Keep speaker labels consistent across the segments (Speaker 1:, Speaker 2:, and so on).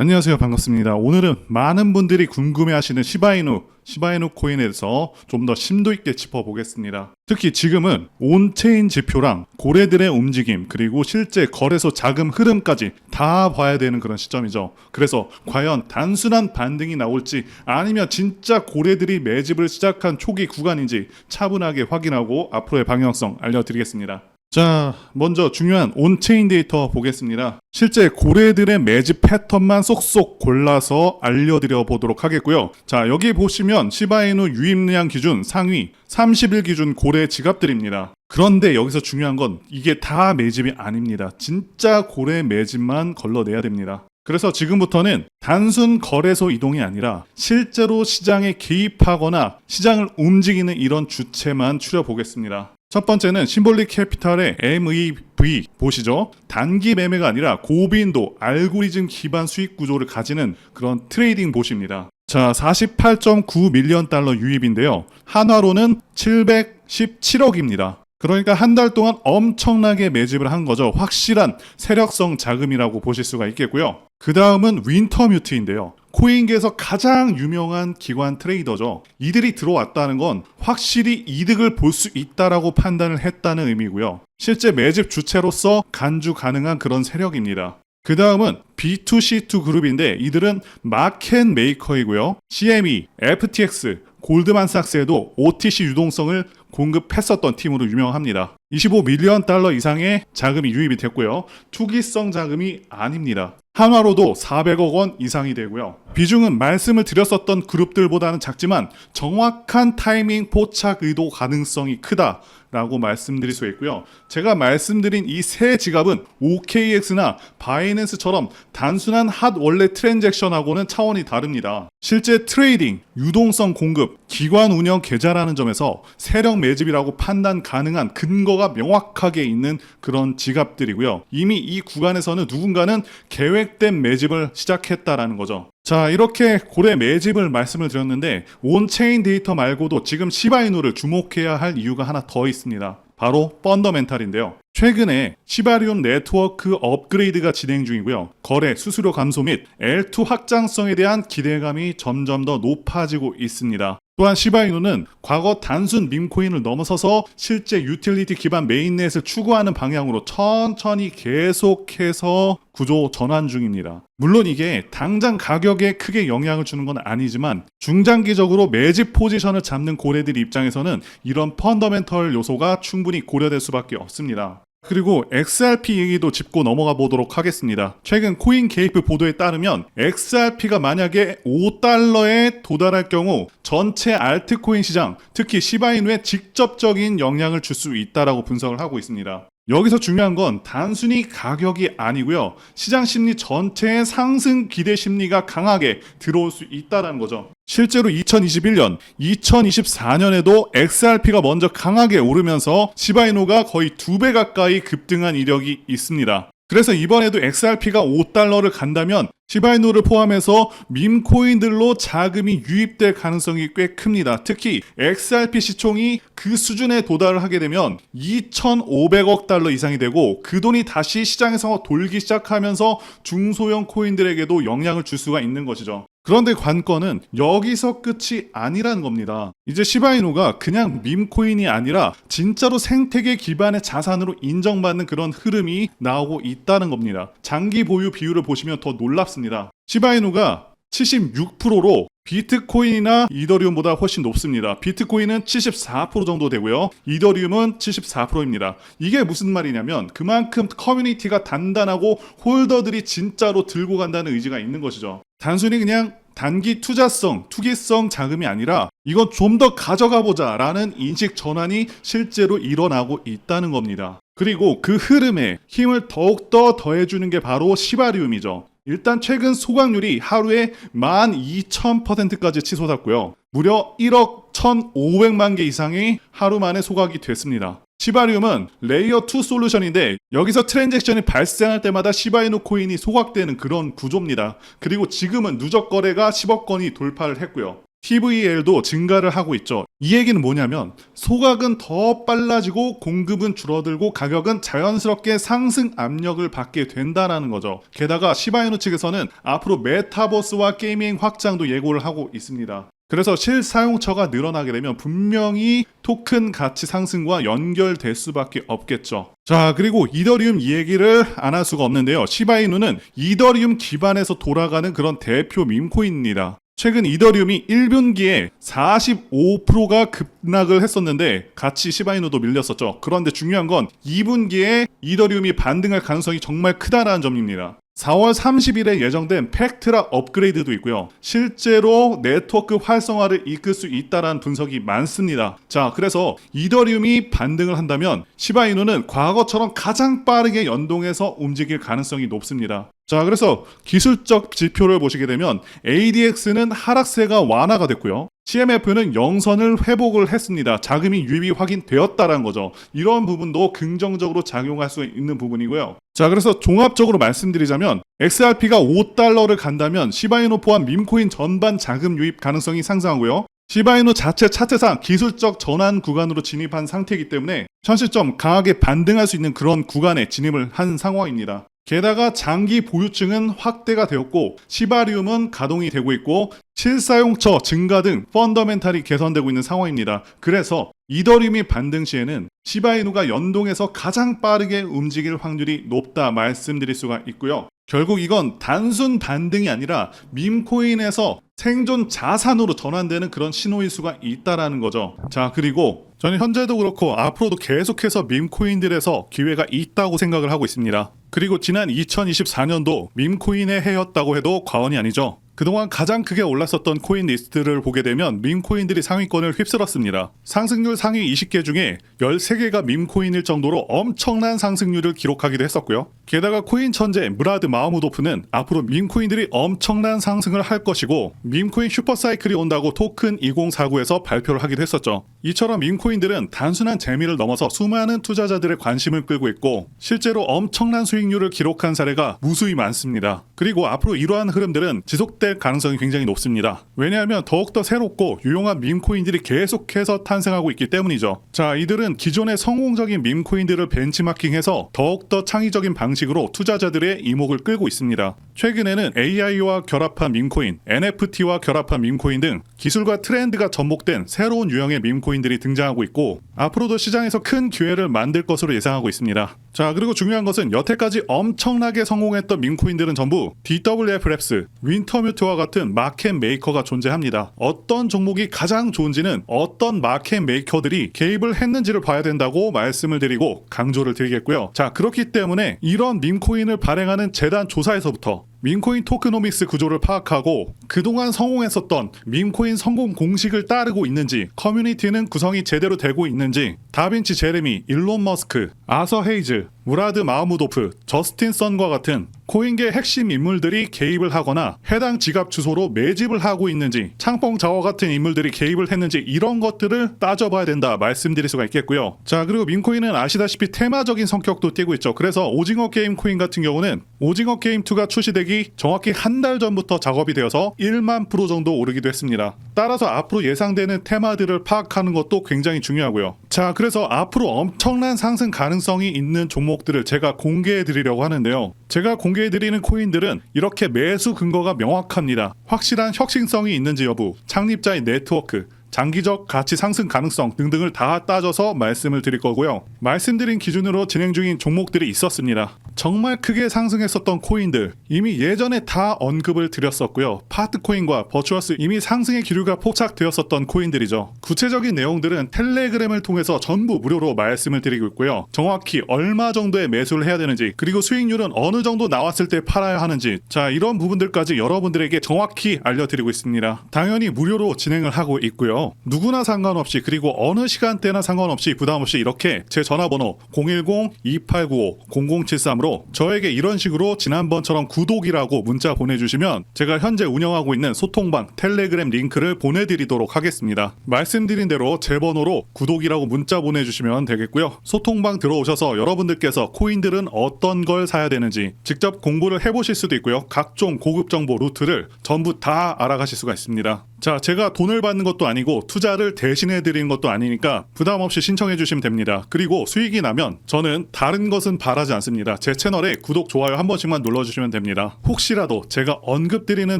Speaker 1: 안녕하세요. 반갑습니다. 오늘은 많은 분들이 궁금해하시는 시바이누 코인에 대해서 좀 더 심도 있게 짚어보겠습니다. 특히 지금은 온체인 지표랑 고래들의 움직임 그리고 실제 거래소 자금 흐름까지 다 봐야 되는 그런 시점이죠. 그래서 과연 단순한 반등이 나올지 아니면 진짜 고래들이 매집을 시작한 초기 구간인지 차분하게 확인하고 앞으로의 방향성 알려드리겠습니다. 자, 먼저 중요한 온체인 데이터 보겠습니다. 실제 고래들의 매집 패턴만 쏙쏙 골라서 알려드려 보도록 하겠고요. 자, 여기 보시면 시바이누 유입량 기준 상위 30일 기준 고래 지갑들입니다. 그런데 여기서 중요한 건 이게 다 매집이 아닙니다. 진짜 고래 매집만 걸러내야 됩니다. 그래서 지금부터는 단순 거래소 이동이 아니라 실제로 시장에 개입하거나 시장을 움직이는 이런 주체만 추려보겠습니다. 첫 번째는 심볼릭 캐피탈의 MEV 보시죠. 단기 매매가 아니라 고빈도 알고리즘 기반 수익 구조를 가지는 그런 트레이딩 봇입니다. 자, 48.9 밀리언 달러 유입인데요. 한화로는 717억입니다. 그러니까 한 달 동안 엄청나게 매집을 한 거죠. 확실한 세력성 자금이라고 보실 수가 있겠고요. 그 다음은 윈터뮤트인데요. 코인계에서 가장 유명한 기관 트레이더죠. 이들이 들어왔다는 건 확실히 이득을 볼 수 있다라고 판단을 했다는 의미고요. 실제 매집 주체로서 간주 가능한 그런 세력입니다. 그 다음은 B2C2 그룹인데 이들은 마켓 메이커이고요. CME, FTX, 골드만삭스에도 OTC 유동성을 공급했었던 팀으로 유명합니다. 25 밀리언 달러 이상의 자금이 유입이 됐고요. 투기성 자금이 아닙니다. 한화로도 400억 원 이상이 되고요. 비중은 말씀을 드렸었던 그룹들보다는 작지만 정확한 타이밍 포착 의도 가능성이 크다라고 말씀드릴 수 있고요. 제가 말씀드린 이 세 지갑은 OKX나 바이낸스처럼 단순한 핫 월렛 트랜잭션하고는 차원이 다릅니다. 실제 트레이딩, 유동성 공급, 기관 운영 계좌라는 점에서 세력 매집이라고 판단 가능한 근거가 명확하게 있는 그런 지갑들이고요. 이미 이 구간에서는 누군가는 계획된 매집을 시작했다라는 거죠. 자, 이렇게 고래 매집을 말씀을 드렸는데 온체인 데이터 말고도 지금 시바이누를 주목해야 할 이유가 하나 더 있습니다. 바로 펀더멘탈인데요. 최근에 시바리움 네트워크 업그레이드가 진행 중이고요. 거래 수수료 감소 및 L2 확장성에 대한 기대감이 점점 더 높아지고 있습니다. 또한 시바이누는 과거 단순 밈코인을 넘어서서 실제 유틸리티 기반 메인넷을 추구하는 방향으로 천천히 계속해서 구조 전환 중입니다. 물론 이게 당장 가격에 크게 영향을 주는 건 아니지만 중장기적으로 매집 포지션을 잡는 고래들 입장에서는 이런 펀더멘털 요소가 충분히 고려될 수밖에 없습니다. 그리고 XRP 얘기도 짚고 넘어가 보도록 하겠습니다. 최근 코인게이프 보도에 따르면 XRP가 만약에 5달러에 도달할 경우 전체 알트코인 시장, 특히 시바이누에 직접적인 영향을 줄 수 있다라고 분석을 하고 있습니다. 여기서 중요한 건 단순히 가격이 아니고요. 시장 심리 전체의 상승 기대 심리가 강하게 들어올 수 있다는 거죠. 실제로 2021년, 2024년에도 XRP가 먼저 강하게 오르면서 시바이누가 거의 2배 가까이 급등한 이력이 있습니다. 그래서 이번에도 XRP가 5달러를 간다면 시바이누를 포함해서 밈코인들로 자금이 유입될 가능성이 꽤 큽니다. 특히 XRP 시총이 그 수준에 도달을 하게 되면 2,500억 달러 이상이 되고 그 돈이 다시 시장에서 돌기 시작하면서 중소형 코인들에게도 영향을 줄 수가 있는 것이죠. 그런데 관건은 여기서 끝이 아니라는 겁니다. 이제 시바이누가 그냥 밈코인이 아니라 진짜로 생태계 기반의 자산으로 인정받는 그런 흐름이 나오고 있다는 겁니다. 장기 보유 비율을 보시면 더 놀랍습니다. 시바이누가 76%로 비트코인이나 이더리움보다 훨씬 높습니다. 비트코인은 74% 정도 되고요. 이더리움은 74%입니다. 이게 무슨 말이냐면 그만큼 커뮤니티가 단단하고 홀더들이 진짜로 들고 간다는 의지가 있는 것이죠. 단순히 그냥 단기 투기성 자금이 아니라 이건 좀 더 가져가 보자 라는 인식 전환이 실제로 일어나고 있다는 겁니다. 그리고 그 흐름에 힘을 더욱더 더해주는 게 바로 시바리움이죠. 일단 최근 소각률이 하루에 12,000%까지 치솟았고요. 무려 1억 1,500만 개 이상이 하루 만에 소각이 됐습니다. 시바리움은 레이어 2 솔루션인데 여기서 트랜잭션이 발생할 때마다 시바이누 코인이 소각되는 그런 구조입니다. 그리고 지금은 누적 거래가 10억 건이 돌파를 했고요. TVL도 증가를 하고 있죠. 이 얘기는 뭐냐면 소각은 더 빨라지고 공급은 줄어들고 가격은 자연스럽게 상승 압력을 받게 된다라는 거죠. 게다가 시바이누 측에서는 앞으로 메타버스와 게이밍 확장도 예고를 하고 있습니다. 그래서 실사용처가 늘어나게 되면 분명히 토큰 가치 상승과 연결될 수밖에 없겠죠. 자, 그리고 이더리움 이 얘기를 안 할 수가 없는데요. 시바이누는 이더리움 기반에서 돌아가는 그런 대표 밈코인입니다. 최근 이더리움이 1분기에 45%가 급락을 했었는데 같이 시바이누도 밀렸었죠. 그런데 중요한 건 2분기에 이더리움이 반등할 가능성이 정말 크다라는 점입니다. 4월 30일에 예정된 팩트라 업그레이드도 있고요. 실제로 네트워크 활성화를 이끌 수 있다는 분석이 많습니다. 자, 그래서 이더리움이 반등을 한다면 시바이누는 과거처럼 가장 빠르게 연동해서 움직일 가능성이 높습니다. 자, 그래서 기술적 지표를 보시게 되면 ADX는 하락세가 완화가 됐고요. CMF는 영선을 회복을 했습니다. 자금이 유입이 확인되었다는 거죠. 이런 부분도 긍정적으로 작용할 수 있는 부분이고요. 자, 그래서 종합적으로 말씀드리자면 XRP가 $5를 간다면 시바이누 포함 밈코인 전반 자금 유입 가능성이 상승하고요. 시바이누 자체 차트상 기술적 전환 구간으로 진입한 상태이기 때문에 현 시점 강하게 반등할 수 있는 그런 구간에 진입을 한 상황입니다. 게다가 장기 보유층은 확대가 되었고 시바리움은 가동이 되고 있고 실사용처 증가 등 펀더멘탈이 개선되고 있는 상황입니다. 그래서 이더리움이 반등 시에는 시바이누가 연동해서 가장 빠르게 움직일 확률이 높다 말씀드릴 수가 있고요. 결국 이건 단순 반등이 아니라 밈코인에서 생존 자산으로 전환되는 그런 신호일 수가 있다라는 거죠. 자, 그리고 저는 현재도 그렇고 앞으로도 계속해서 밈코인들에서 기회가 있다고 생각을 하고 있습니다. 그리고 지난 2024년도 밈코인의 해였다고 해도 과언이 아니죠. 그동안 가장 크게 올랐었던 코인 리스트를 보게 되면 밈코인들이 상위권을 휩쓸었습니다. 상승률 상위 20개 중에 13개가 밈코인일 정도로 엄청난 상승률을 기록하기도 했었고요. 게다가 코인 천재 무라드 마흐무도프는 앞으로 밈코인들이 엄청난 상승을 할 것이고 밈코인 슈퍼사이클이 온다고 토큰 2049에서 발표를 하기도 했었죠. 이처럼 밈코인들은 단순한 재미를 넘어서 수많은 투자자들의 관심을 끌고 있고 실제로 엄청난 수익률을 기록한 사례가 무수히 많습니다. 그리고 앞으로 이러한 흐름들은 지속될 가능성이 굉장히 높습니다. 왜냐하면 더욱더 새롭고 유용한 밈코인들이 계속해서 탄생하고 있기 때문이죠. 자, 이들은 기존의 성공적인 밈코인들을 벤치마킹해서 더욱더 창의적인 방식으로 투자자들의 이목을 끌고 있습니다. 최근에는 AI와 결합한 밈코인, NFT와 결합한 밈코인 등 기술과 트렌드가 접목된 새로운 유형의 밈코인들이 등장하고 있고 앞으로도 시장에서 큰 기회를 만들 것으로 예상하고 있습니다. 자, 그리고 중요한 것은 여태까지 엄청나게 성공했던 밈코인들은 전부 DWF 랩스, 윈터뮤트와 같은 마켓 메이커가 존재합니다. 어떤 종목이 가장 좋은지는 어떤 마켓 메이커들이 개입을 했는지를 봐야 된다고 말씀을 드리고 강조를 드리겠고요. 자, 그렇기 때문에 이런 밈코인을 발행하는 재단 조사에서부터 밈코인 토크노믹스 구조를 파악하고 그동안 성공했었던 밈코인 성공 공식을 따르고 있는지, 커뮤니티는 구성이 제대로 되고 있는지, 다빈치 제레미, 일론 머스크, 아서 헤이즈, 무라드 마흐무도프, 저스틴 선과 같은 코인계 핵심 인물들이 개입을 하거나 해당 지갑 주소로 매집을 하고 있는지, 창펑 자워 같은 인물들이 개입을 했는지 이런 것들을 따져봐야 된다 말씀드릴 수가 있겠고요. 자, 그리고 밈코인은 아시다시피 테마적인 성격도 띠고 있죠. 그래서 오징어 게임 코인 같은 경우는 오징어 게임 2가 출시되기 정확히 한 달 전부터 작업이 되어서 1만 프로 정도 오르기도 했습니다. 따라서 앞으로 예상되는 테마들을 파악하는 것도 굉장히 중요하고요. 자, 그래서 앞으로 엄청난 상승 가능성이 있는 종목들을 제가 공개해 드리려고 하는데요. 제가 공개해 드리는 코인들은 이렇게 매수 근거가 명확합니다. 확실한 혁신성이 있는지 여부, 창립자의 네트워크, 장기적 가치 상승 가능성 등등을 다 따져서 말씀을 드릴 거고요. 말씀드린 기준으로 진행 중인 종목들이 있었습니다. 정말 크게 상승했었던 코인들 이미 예전에 다 언급을 드렸었고요. 파트코인과 버추어스 이미 상승의 기류가 포착되었었던 코인들이죠. 구체적인 내용들은 텔레그램을 통해서 전부 무료로 말씀을 드리고 있고요. 정확히 얼마 정도의 매수를 해야 되는지, 그리고 수익률은 어느 정도 나왔을 때 팔아야 하는지, 자, 이런 부분들까지 여러분들에게 정확히 알려드리고 있습니다. 당연히 무료로 진행을 하고 있고요. 누구나 상관없이, 그리고 어느 시간대나 상관없이 부담없이 이렇게 제 전화번호 010-2895-0073으로 저에게 이런 식으로 지난번처럼 구독이라고 문자 보내주시면 제가 현재 운영하고 있는 소통방 텔레그램 링크를 보내드리도록 하겠습니다. 말씀드린 대로 제 번호로 구독이라고 문자 보내주시면 되겠고요. 소통방 들어오셔서 여러분들께서 코인들은 어떤 걸 사야 되는지 직접 공부를 해보실 수도 있고요. 각종 고급 정보 루트를 전부 다 알아가실 수가 있습니다. 자, 제가 돈을 받는 것도 아니고 투자를 대신해 드리는 것도 아니니까 부담 없이 신청해 주시면 됩니다. 그리고 수익이 나면 저는 다른 것은 바라지 않습니다. 제 채널에 구독, 좋아요 한 번씩만 눌러주시면 됩니다. 혹시라도 제가 언급드리는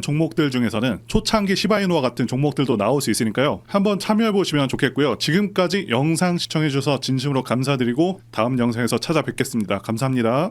Speaker 1: 종목들 중에서는 초창기 시바이누와 같은 종목들도 나올 수 있으니까요. 한번 참여해 보시면 좋겠고요. 지금까지 영상 시청해 주셔서 진심으로 감사드리고 다음 영상에서 찾아뵙겠습니다. 감사합니다.